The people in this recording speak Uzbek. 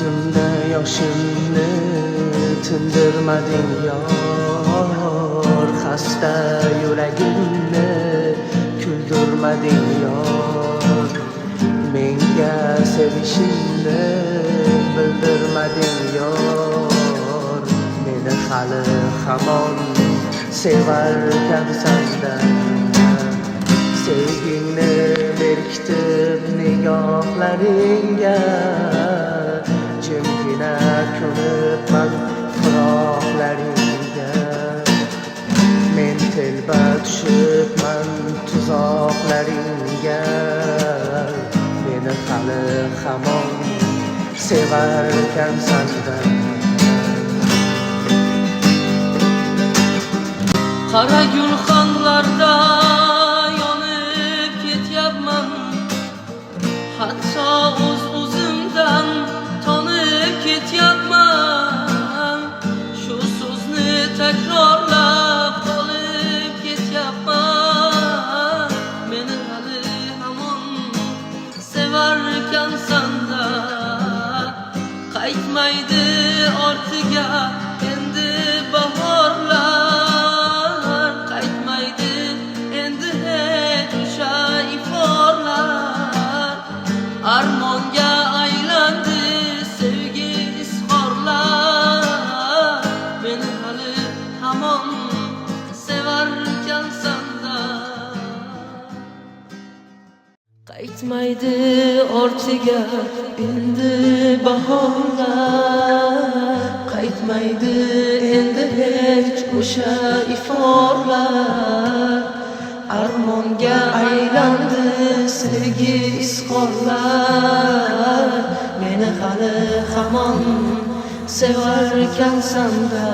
Ko'zimda yoshimni tindirmading yor, xasta yuragimni kuldirmading yor, menga sevishingni bildirmading yor, meni hali hamon sevarkansan-da, sevgingni berkitib nigohlaringga, jimgina ko'nibman firoqlaringga, men telba tushibman tuzoqlaringga, meni hali hamon sevarkansan-da. Qara gulxanlarda yonib ketyapman, hatto o'zimdan tonib ketyapman. Shu so'zni takrorlab qolib ketyapman, meni hali hamon sevarkansan-da. Qaytmaydi ortiga endi bahorlar, qaytmaydi endi hech o'sha iforlar, armonga aylandi sevgi izhorlar, meni hali hamon sevarkansan-da. Qaytmaydi ortiga endi bahorlar, qaytmaydi endi hech o'sha iforlar, armonga aylandi sevgi izhorlar, meni hali hamon sevarkansan-da.